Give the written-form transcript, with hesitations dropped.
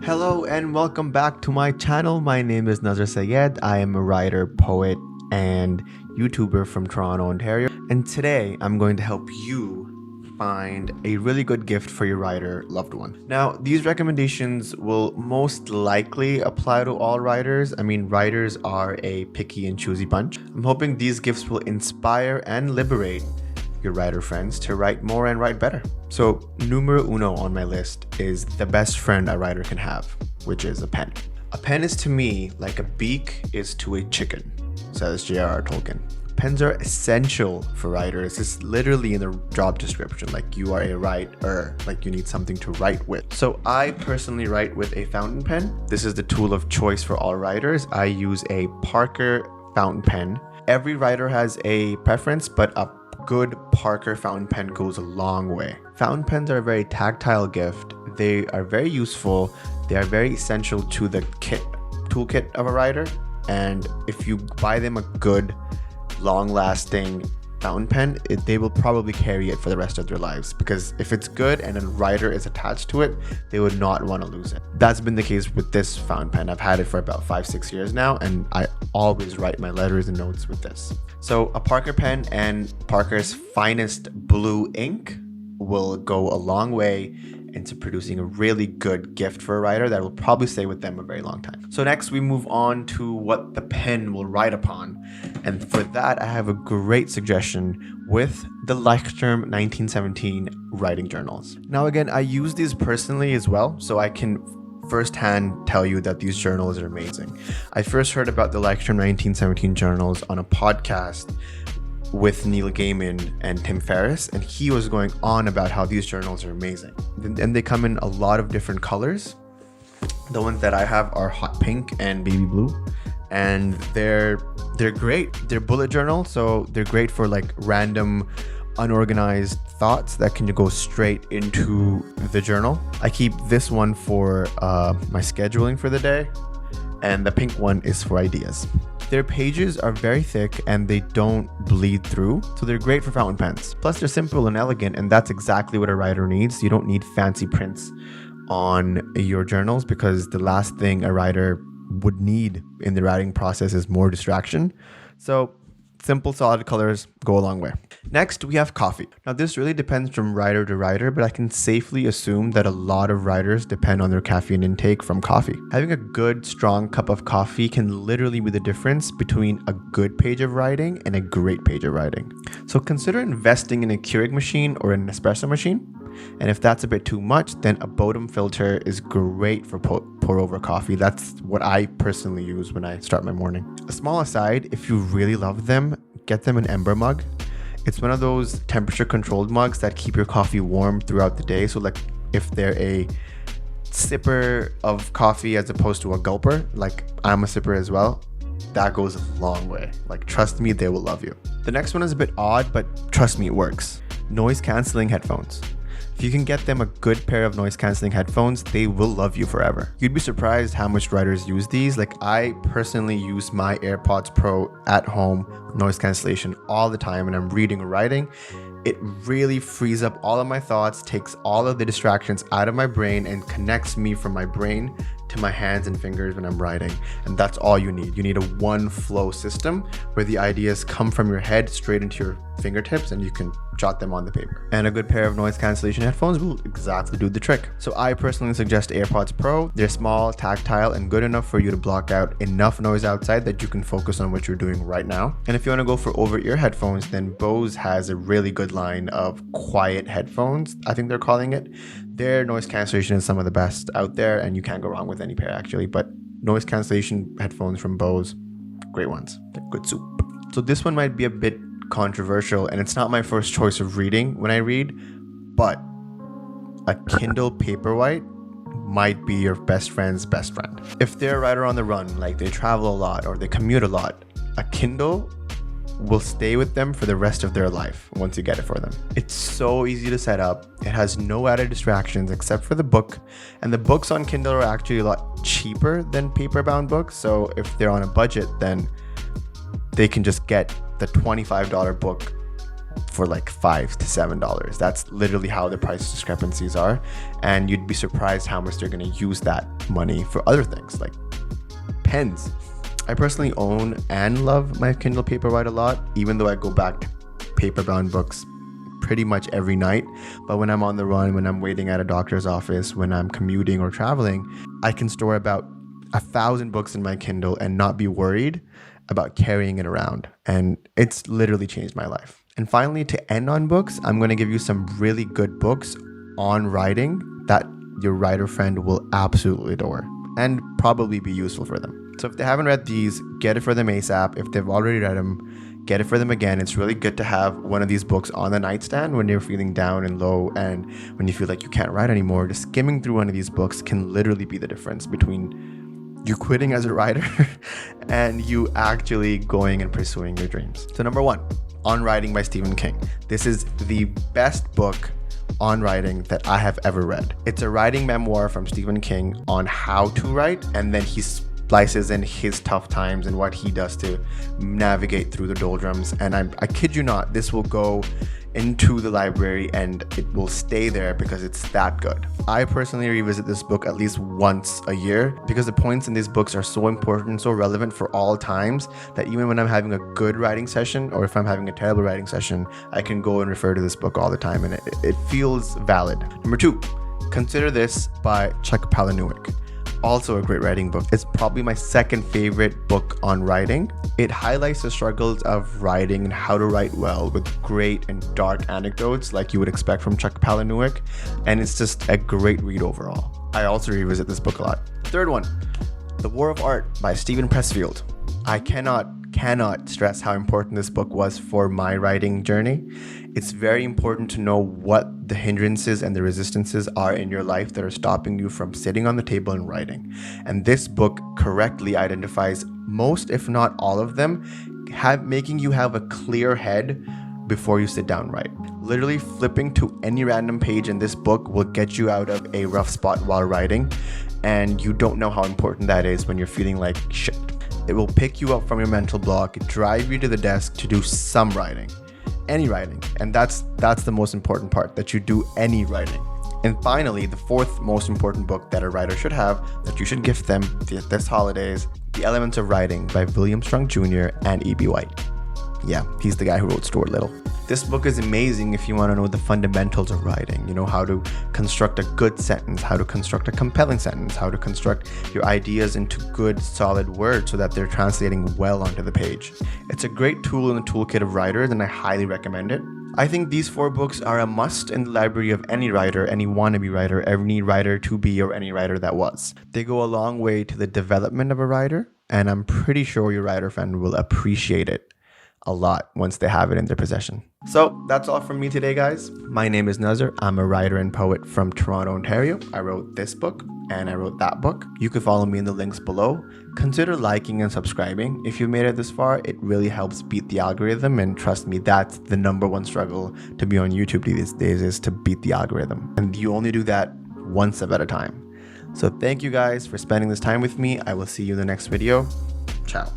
Hello and welcome back to my channel. My name is Nazar Sayed. I am a writer, poet, and YouTuber from Toronto, Ontario. And today I'm going to help you find a really good gift for your writer loved one. Now, these recommendations will most likely apply to all writers. I mean, writers are a picky and choosy bunch. I'm hoping these gifts will inspire and liberate your writer friends to write more and write better. So numero uno on my list is the best friend a writer can have, which is a pen. A pen is to me like a beak is to a chicken, says J.R.R. Tolkien. Pens are essential for writers. It's literally in the job description, like you are a writer, like you need something to write with. So I personally write with a fountain pen. This is the tool of choice for all writers. I use a Parker fountain pen. Every writer has a preference, but a good Parker fountain pen goes a long way. Fountain pens are a very tactile gift. They are very useful. They are very essential to the toolkit of a writer. And if you buy them a good, long-lasting fountain pen, they will probably carry it for the rest of their lives, because if it's good and a writer is attached to it, they would not want to lose it. That's been the case with this fountain pen. I've had it for about 5-6 years now, and I always write my letters and notes with this. So a Parker pen and Parker's finest blue ink will go a long way into producing a really good gift for a writer that will probably stay with them a very long time. So next we move on to what the pen will write upon. And for that, I have a great suggestion with the Leichtturm 1917 writing journals. Now again, I use these personally as well, so I can firsthand tell you that these journals are amazing. I first heard about the Leichtturm 1917 journals on a podcast with Neil Gaiman and Tim Ferriss, and he was going on about how these journals are amazing. And they come in a lot of different colors. The ones that I have are hot pink and baby blue, and they're great. They're bullet journals, so they're great for like random unorganized thoughts that can go straight into the journal. I keep this one for my scheduling for the day, and the pink one is for ideas. Their pages are very thick and they don't bleed through, so they're great for fountain pens. Plus they're simple and elegant, and that's exactly what a writer needs. You don't need fancy prints on your journals, because the last thing a writer would need in the writing process is more distraction. So simple, solid colors go a long way. Next, we have coffee. Now, this really depends from writer to writer, but I can safely assume that a lot of writers depend on their caffeine intake from coffee. Having a good, strong cup of coffee can literally be the difference between a good page of writing and a great page of writing. So consider investing in a Keurig machine or an espresso machine. And if that's a bit too much, then a Bodum filter is great for pour over coffee. That's what I personally use when I start my morning. A small aside, if you really love them, get them an Ember mug. It's one of those temperature controlled mugs that keep your coffee warm throughout the day. So like if they're a sipper of coffee as opposed to a gulper, like I'm a sipper as well, that goes a long way. Like, trust me, they will love you. The next one is a bit odd, but trust me, it works. Noise canceling headphones. If you can get them a good pair of noise cancelling headphones, they will love you forever. You'd be surprised how much writers use these. Like, I personally use my AirPods Pro at home noise cancellation all the time when I'm reading or writing. It really frees up all of my thoughts, takes all of the distractions out of my brain, and connects me from my brain to my hands and fingers when I'm writing. And that's all you need. You need a one flow system where the ideas come from your head straight into your fingertips and you can jot them on the paper. And a good pair of noise cancellation headphones will exactly do the trick. So I personally suggest AirPods Pro. They're small, tactile, and good enough for you to block out enough noise outside that you can focus on what you're doing right now. And if you want to go for over-ear headphones, then Bose has a really good line of quiet headphones, I think they're calling it. Their noise cancellation is some of the best out there, and you can't go wrong with any pair actually. But noise cancellation headphones from Bose, great ones. They're good soup. So this one might be a bit controversial, and it's not my first choice of reading when I read, but a Kindle Paperwhite might be your best friend's best friend. If they're a writer on the run, like they travel a lot or they commute a lot, a Kindle will stay with them for the rest of their life once you get it for them. It's so easy to set up. It has no added distractions except for the book, and the books on Kindle are actually a lot cheaper than paper-bound books. So if they're on a budget, then they can just get the $25 book for like $5 to $7. That's literally how the price discrepancies are, and you'd be surprised how much they're going to use that money for other things like pens. I personally own and love my Kindle Paperwhite a lot, even though I go back to paper-bound books pretty much every night. But when I'm on the run, when I'm waiting at a doctor's office, when I'm commuting or traveling, I can store about 1,000 books in my Kindle and not be worried about carrying it around. And it's literally changed my life. And finally, to end on books, I'm going to give you some really good books on writing that your writer friend will absolutely adore and probably be useful for them. So if they haven't read these, get it for them ASAP. If they've already read them, get it for them again. It's really good to have one of these books on the nightstand when you're feeling down and low and when you feel like you can't write anymore. Just skimming through one of these books can literally be the difference between you quitting as a writer and you actually going and pursuing your dreams. So number 1, On Writing by Stephen King. This is the best book on writing that I have ever read. It's a writing memoir from Stephen King on how to write, and then he splices in his tough times and what he does to navigate through the doldrums. And I kid you not, this will go into the library and it will stay there because it's that good. I personally revisit this book at least once a year because the points in these books are so important, so relevant for all times, that even when I'm having a good writing session or if I'm having a terrible writing session, I can go and refer to this book all the time and it feels valid. Number 2, Consider This by Chuck Palahniuk. Also a great writing book. It's probably my second favorite book on writing. It highlights the struggles of writing and how to write well with great and dark anecdotes like you would expect from Chuck Palahniuk, and it's just a great read overall. I also revisit this book a lot. Third one, The War of Art by Steven Pressfield. I cannot stress how important this book was for my writing journey. It's very important to know what the hindrances and the resistances are in your life that are stopping you from sitting on the table and writing. And this book correctly identifies most, if not all of them, making you have a clear head before you sit down and write. Literally flipping to any random page in this book will get you out of a rough spot while writing, and you don't know how important that is when you're feeling like shit. It will pick you up from your mental block, drive you to the desk to do some writing, any writing. And that's the most important part, that you do any writing. And finally, the 4th most important book that a writer should have, that you should gift them this holidays, The Elements of Writing by William Strunk Jr. and E.B. White. Yeah, he's the guy who wrote Stuart Little. This book is amazing if you want to know the fundamentals of writing. You know, how to construct a good sentence, how to construct a compelling sentence, how to construct your ideas into good, solid words so that they're translating well onto the page. It's a great tool in the toolkit of writers, and I highly recommend it. I think these 4 books are a must in the library of any writer, any wannabe writer, any writer to be, or any writer that was. They go a long way to the development of a writer, and I'm pretty sure your writer friend will appreciate it a lot once they have it in their possession. So that's all from me today, guys. My name is Nazar. I'm a writer and poet from Toronto, Ontario. I wrote this book and I wrote that book. You can follow me in the links below. Consider liking and subscribing. If you've made it this far, it really helps beat the algorithm, and trust me, that's the number 1 struggle to be on YouTube these days, is to beat the algorithm. And you only do that one step at a time. So thank you guys for spending this time with me. I will see you in the next video. Ciao.